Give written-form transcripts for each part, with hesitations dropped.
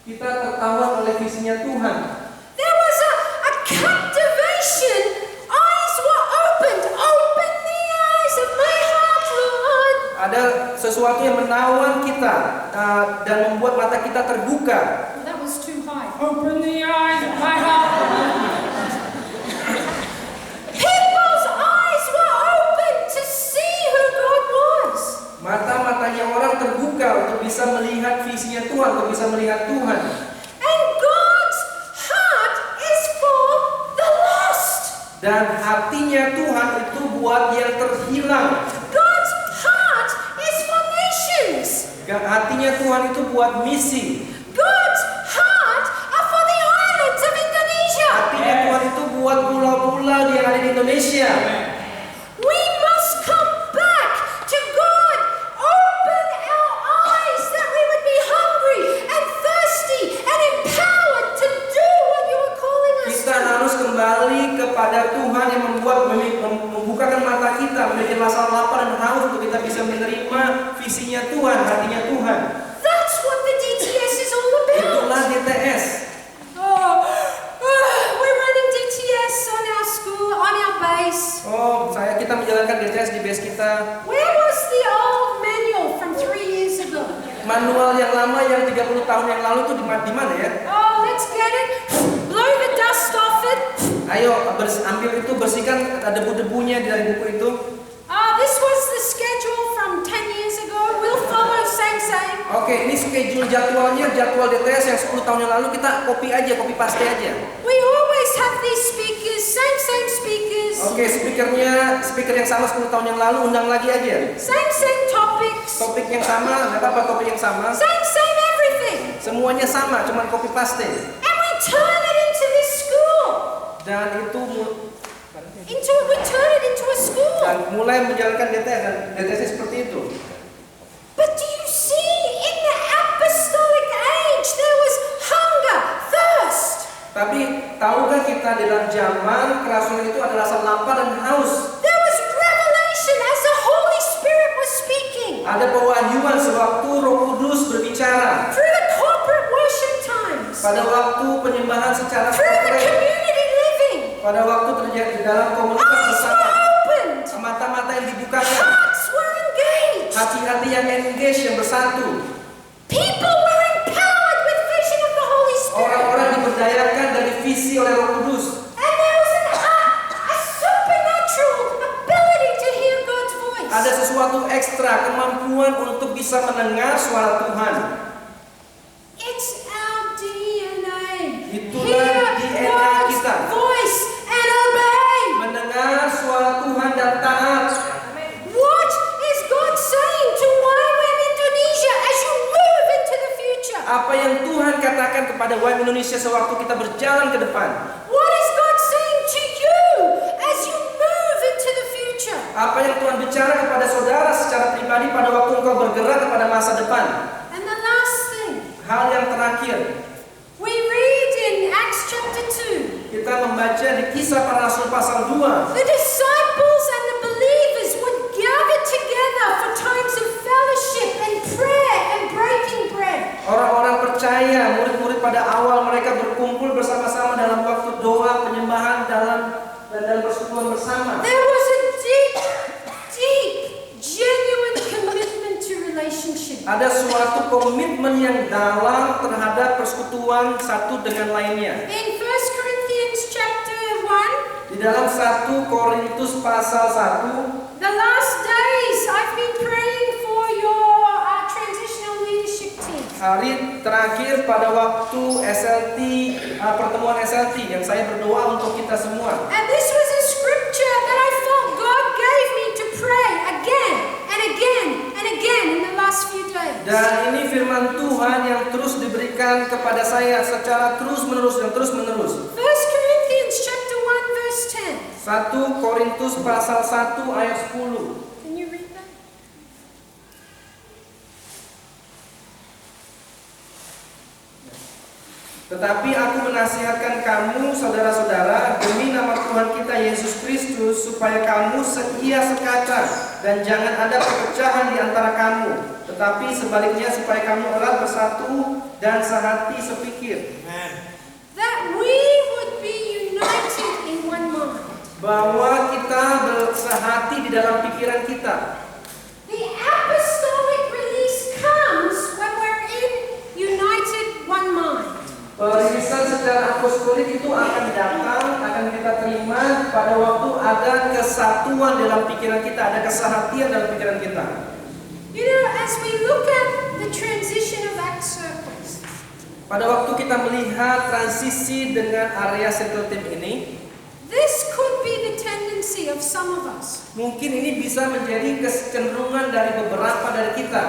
Kita tertawan oleh visinya Tuhan. There was a captivation. Eyes were opened. Open the eyes of my heart, Lord. Ada sesuatu yang menawan kita dan membuat mata kita terbuka. That was too high. Open the eyes of my heart, Lord. People's eyes were open to see who God was. Mata-matanya orang terbuka untuk bisa melihat visinya Tuhan, untuk bisa melihat Tuhan. And God's heart is for the lost. Dan hatinya Tuhan itu buat yang terhilang. God's heart is for nations. Hatinya Tuhan itu buat misi. God's heart are for the islands of Indonesia. Hatinya Tuhan itu buat pulau-pulau yang ada di Indonesia. We must come back to God. Open our eyes that we would be hungry and thirsty and empowered to do what you are calling us Kita to. harus kembali kepada Tuhan yang membukakan mata kita, memiliki rasa lapar dan haus untuk kita bisa menerima visinya Tuhan, hatinya Tuhan. That's what the DTS is all about. Itulah DTS. We're running DTS on our school, on our base. Kita menjalankan DTS di base kita. Where was the old manual from 3 years ago? Manual yang lama yang 30 tahun yang lalu itu di mana ya? Oh, let's get it. Blow the dust off it. Ayo ambil itu, bersihkan debu-debunya dari buku itu. This was the schedule from 10 years ago. We'll follow same. Oke, ini schedule jadwalnya, jadwal DTS yang 10 tahun yang lalu, kita copy paste aja. We always have these speakers, same speakers. Oke, speaker yang sama 10 tahun yang lalu, undang lagi aja. Same topics. Topik yang sama, nggak apa-apa topik yang sama. Same everything. Semuanya sama, cuman copy paste. And we turn it into this school. Dan itu We turn it into a school. dan mulai menjalankan DTS, dan DTS seperti itu. But do you see, in the apostolic age, there was hunger, thirst. Tapi tahukah kita dalam zaman kerasulan itu ada rasa lapar dan haus. There was revelation as the Holy Spirit was speaking. Ada pewahyuan sewaktu Roh Kudus berbicara. Through the corporate worship times. Pada waktu penyembahan secara Through the korporat. community living. Pada waktu terjadi dalam komunitas Eyes bersama. were opened. Mata-mata yang dibukakan. Hearts were engaged. Hati-hati yang engage, yang bersatu. People were empowered with vision of the Holy Spirit. Orang-orang diberdayakan dari visi oleh Roh Kudus. And there was a supernatural ability to hear God's voice. Ada sesuatu ekstra, kemampuan untuk bisa mendengar suara Tuhan. It's our DNA. Itulah Hear DNA God's kita. voice and obey. Mendengar suara Tuhan dan taat. What is God saying to YWAM Indonesia as you move into the future? Apa yang Tuhan katakan kepada YWAM Indonesia sewaktu kita berjalan ke depan? What is God saying to you as you move into the future? Apa yang Tuhan bicara kepada saudara secara pribadi pada waktu engkau bergerak kepada masa depan? And the last thing, Hal yang terakhir, we read in Acts chapter 2, kita membaca di Kisah Para Rasul pasal 2. the disciples and the believers would gather together for times of fellowship and prayer and breaking bread. Orang-orang percaya, murid-murid pada awal mereka berkumpul bersama-sama dalam waktu doa, penyembahan dan dalam persekutuan bersama. There was a deep, genuine commitment to relationship. Ada suatu komitmen yang dalam terhadap persekutuan satu dengan lainnya. In 1 Corinthians chapter 1, Di dalam 1 Korintus pasal 1, the last days I've been praying for your transitional leadership team. hari terakhir pada waktu SLT, pertemuan SLT yang saya berdoa untuk kita semua. And this was a scripture that I felt God gave me to pray again and again and again in the last few days. Dan ini firman Tuhan yang terus diberikan kepada saya secara terus-menerus dan terus-menerus. 1 Corinthians chapter 1 verse 10. 1 Korintus pasal 1 ayat 10. Can you read that? Tetapi aku menasihatkan kamu, saudara-saudara, demi nama Tuhan kita Yesus Kristus, supaya kamu setia sekata dan jangan ada perpecahan di antara kamu. tetapi sebaliknya supaya kamu erat bersatu dan sehati sepikir. That we would be united in one mind. Bahwa kita bersehati di dalam pikiran kita. The apostolic release comes when we're in united one mind. Perilisan secara apostolik itu akan datang, akan kita terima pada waktu ada kesatuan dalam pikiran kita, ada kesehatian dalam pikiran kita. You know, as we look at the transition of Acts circles, Pada waktu kita melihat transisi dengan area circle team ini, this could be the tendency of some of us. mungkin ini bisa menjadi kecenderungan dari beberapa dari kita.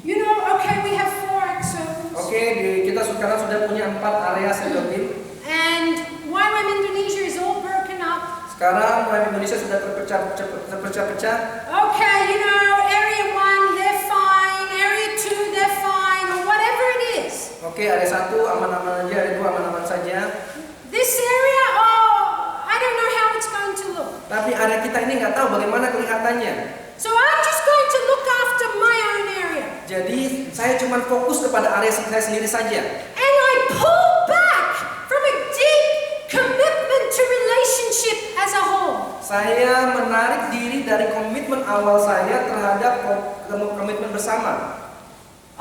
You know, okay, we have 4 Acts circles. Oke, kita sekarang sudah punya 4 area circle team. And YWAM Indonesia is all broken up. Sekarang YWAM Indonesia sudah terpecah-pecah. Okay, you know, area 1, they're fine. Area 2, they're fine. Or whatever it is. Oke, area 1 aman-aman aja, area 2 aman-aman saja. This area, oh, I don't know how it's going to look. Tapi area kita ini nggak tahu bagaimana kelihatannya. So I'm just going to look after my own area. Jadi saya cuma fokus kepada area saya sendiri saja. And I pull back from a deep commitment to relationship as a whole. Saya menarik diri dari komitmen awal saya terhadap komitmen bersama.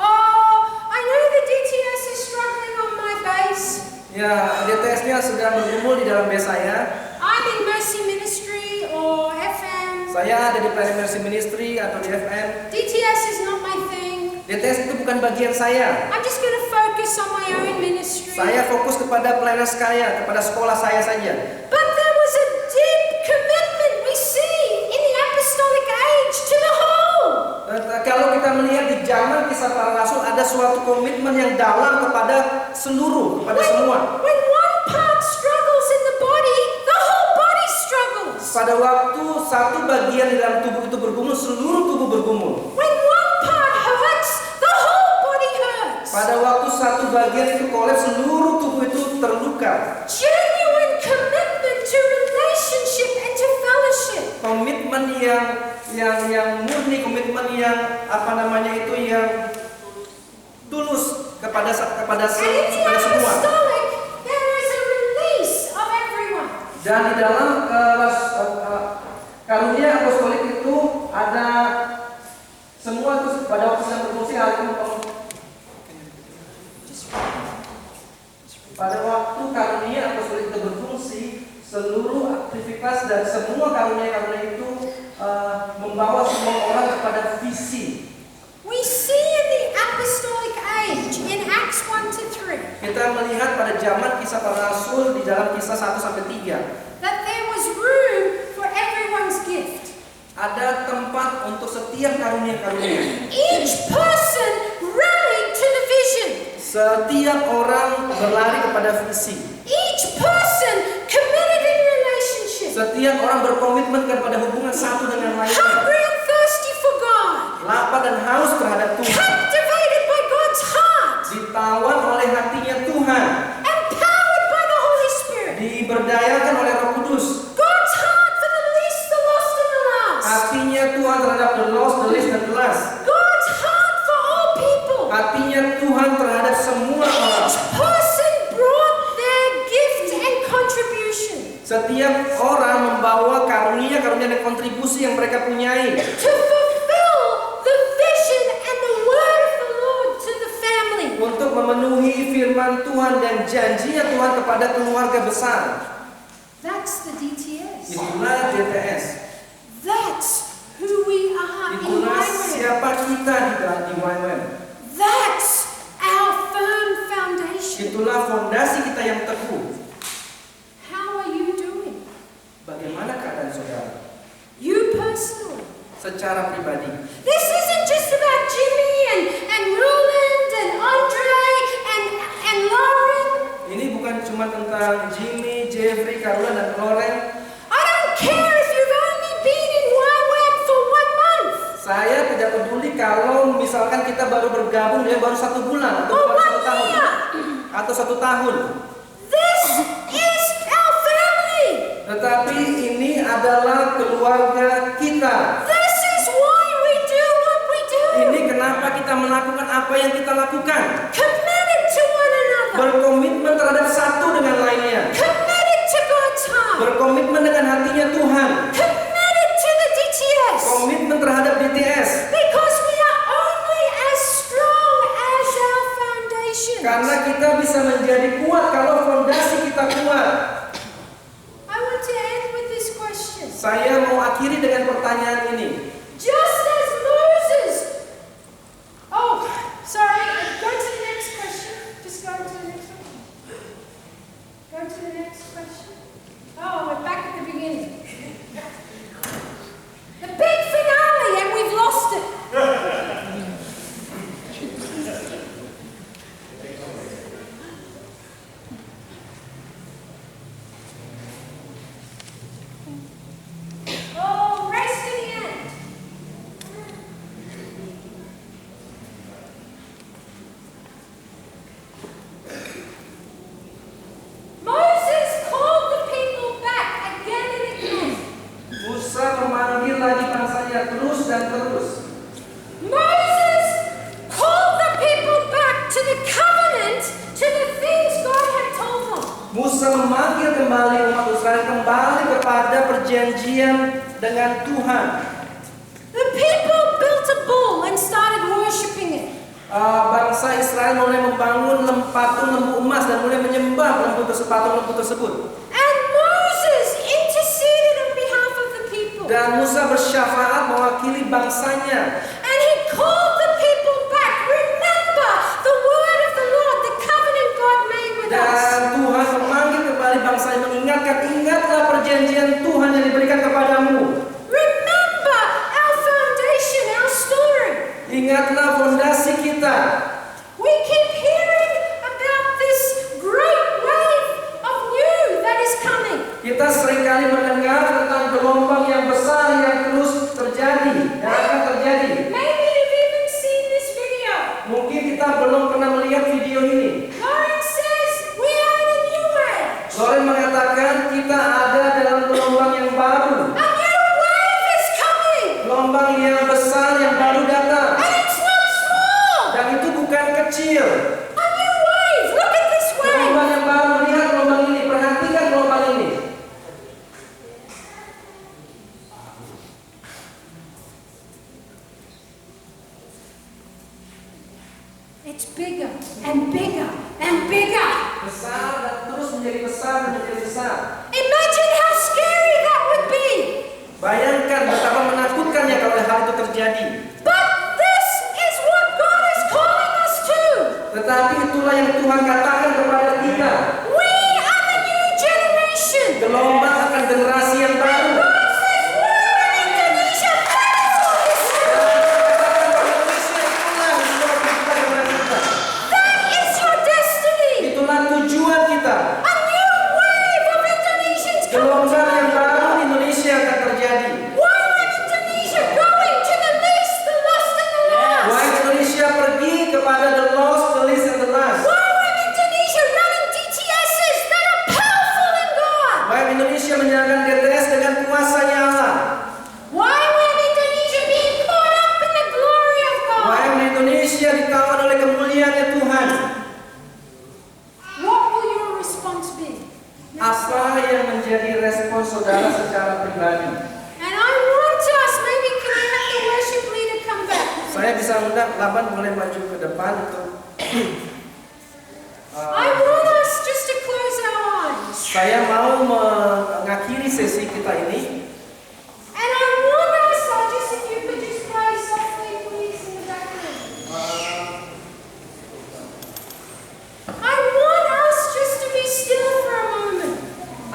Oh, I know the DTS is struggling on my base. Ya, DTS-nya sudah bergumul di dalam base saya. I'm in Mercy Ministry or FM. Saya ada di Planet Mercy Ministry atau di FM. DTS is not my thing. DTS itu bukan bagian saya. I'm just going to focus on my own ministry. Saya fokus kepada pelayanan saya, kepada sekolah saya saja. But there was a deep commitment we see in the apostolic age to the whole. Kalau kita melihat di zaman kisah para rasul ada suatu komitmen yang dalam kepada seluruh, kepada semua. When one part struggles in the body, the whole body struggles. Pada waktu satu bagian di dalam tubuh itu bergumul, seluruh tubuh bergumul. When one part hurts, the whole body hurts. Pada waktu satu bagian itu kolaps, seluruh tubuh itu terluka. Genuine commitment to relationship and to fellowship. Komitmen yang murni, komitmen yang yang tulus kepada And in the semua. apostolic, there is a release of everyone. Dan di dalam karunia apostolik itu ada semua itu pada waktu sedang berfungsi hal itu. Pada waktu karunia apostolik itu berfungsi, seluruh aktivitas dan semua karunia-karunia itu membawa semua orang kepada visi. We see in the apostolic age, in Acts 1 to 3, Kita melihat pada zaman kisah para rasul di dalam kisah 1 sampai 3, that there was room for everyone's gift. ada tempat untuk setiap karunia-karunia. Each person rallied to the vision. Setiap orang berlari kepada visi. Each person committed in relationship. Setiap orang berkomitmen kepada hubungan satu dengan lainnya. Hungry and thirsty for God. Lapar dan haus terhadap Tuhan. Captivated by God's heart. Ditawan oleh hatinya Tuhan. Empowered by the Holy Spirit. Diberdayakan oleh Roh Kudus. God's heart for the least, the lost, and the lost. Hatinya Tuhan terhadap the lost, the least, dan the last. God's heart for all people. Hatinya Tuhan terhadap semua orang. Each person brought their gift and contribution Setiap orang membawa karunia-karunia dan kontribusi yang mereka punyai to fulfill the vision and the word of the Lord to the family. untuk memenuhi firman Tuhan dan janjinya Tuhan kepada keluarga besar. That's the DTS. Itulah DTS. That's who we are in Itulah YWAM. siapa kita di dalam YWAM. That's our firm foundation. Itulah fondasi kita yang teguh. How are you doing? Bagaimana keadaan saudara? You personally. Secara pribadi. This isn't just about Jimmy and Roland and Andre and Lauren. Ini bukan cuma tentang Jimmy, Jeffrey, Carola, dan Loren. I don't care if you've only been in YWAM for 1 month. Saya tidak peduli kalau misalkan kita baru bergabung dia baru 1 bulan atau or baru 1 1 tahun year. atau 1 tahun. This is our family. Tetapi ini adalah keluarga kita. This is why kenapa kita melakukan apa yang kita lakukan. Committed to one another. Berkomitmen terhadap satu dengan lainnya. Committed to God's heart. Berkomitmen dengan hatinya Tuhan. Committed to the DTS. Komitmen terhadap DTS. Because we are only as strong as our foundations. Karena kita bisa menjadi kuat kalau fondasi kita kuat. I want to end with this question. Saya mau akhiri dengan pertanyaan ini. Just as Moses. Oh, sorry. Go to the next question. Just go to the next one. Go to the next question. Oh, we're back at the beginning. The big finale, and we've lost it. Oh, rest in the end. Moses called the people back again and again. Musa memanggil lagi bangsanya terus dan terus. Moses called the people back to the covenant, to the things God had told them. Musa memanggil kembali umat Israel kembali kepada perjanjian dengan Tuhan. The people built a bull and started worshiping it. Bangsa Israel mulai membangun patung lembu emas dan mulai menyembah patung lembu tersebut. And Moses interceded on behalf of the people. Dan Musa bersyafaat mewakili bangsanya. And he called the people back. Remember the word of the Lord, the covenant God made with us. Dan Tuhan memanggil kembali bangsanya, mengingatkan, ingatlah perjanjian Tuhan yang diberikan kepadamu. Remember our foundation, our story. Ingatlah fondasi kita. We keep hearing about this great wave of new that is coming. Kita seringkali mendengar tentang gelombang yang besar yang terus terjadi, yang akan terjadi. Maybe you've even seen this video. Mungkin kita belum pernah melihat video ini. Lauren says we are in a new wave. Loren mengatakan kita ada dalam gelombang yang baru. A new wave is coming. Gelombang yang besar yang baru datang. And it's not small. Dan itu bukan kecil. A new wave. Look at this wave. Gelombang yang baru, lihat gelombang ini, perhatikan gelombang ini. It's bigger and bigger and bigger. Besar dan terus menjadi besar dan menjadi besar. Imagine how scary that would be. Bayangkan betapa menakutkannya kalau hal itu terjadi. But this is what God is calling us to. Tetapi itulah yang Tuhan katakan kepada kita. We are the new generation. Gelombang akan generasi yang baru. God says we're in Indonesia. That is your destiny. Itulah tujuan kita. A new wave of Indonesians coming. Gelombang yang baru di Indonesia akan terjadi. Why would Indonesia going to the least, the lost, and the lost? Why Indonesia pergi kepada the lost, the least, and the last? Why would Indonesia running DTSs that are powerful in God? Why Indonesia menjalankan DTS dengan kuasanya Allah? Why would Indonesia being caught up in the glory of God? Why Indonesia ditawan oleh kemuliaannya Tuhan? What will your response be? Apa yang menjadi respon saudara secara pribadi? And I want us, maybe can I have the worship leader come back? Saya bisa undang Laban boleh maju ke depan untuk I want us just to close our eyes. saya mau mengakhiri sesi kita ini. And I want us, just if you could just play softly please in the background. I want us just to be still for a moment.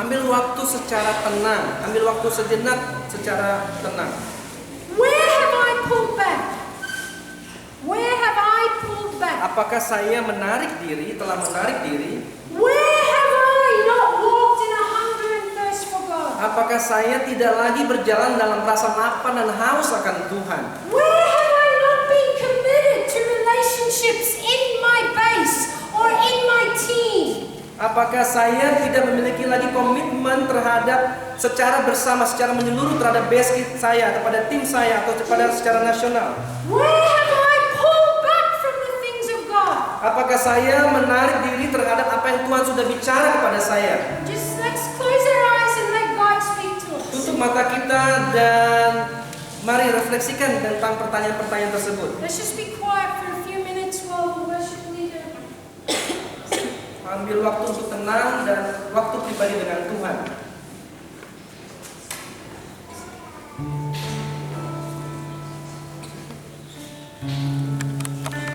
Ambil waktu secara tenang, ambil waktu sejenak secara tenang. Where have I pulled back? Where have I pulled back? Apakah saya menarik diri, telah menarik diri? Where have I not walked in a hunger and thirst for God? Apakah saya tidak lagi berjalan dalam rasa lapar dan haus akan Tuhan? Where have I not been committed to relationships in my base or in my team? Apakah saya tidak memiliki lagi komitmen terhadap secara bersama, secara menyeluruh terhadap base saya, kepada tim saya atau kepada secara nasional? Where have I Apakah saya menarik diri terhadap apa yang Tuhan sudah bicara kepada saya? Just let's close our eyes and let God speak to us. Tutup mata kita dan mari refleksikan tentang pertanyaan-pertanyaan tersebut. Let's just be quiet for a few minutes while the worship leader. Ambil waktu untuk tenang dan waktu pribadi dengan Tuhan.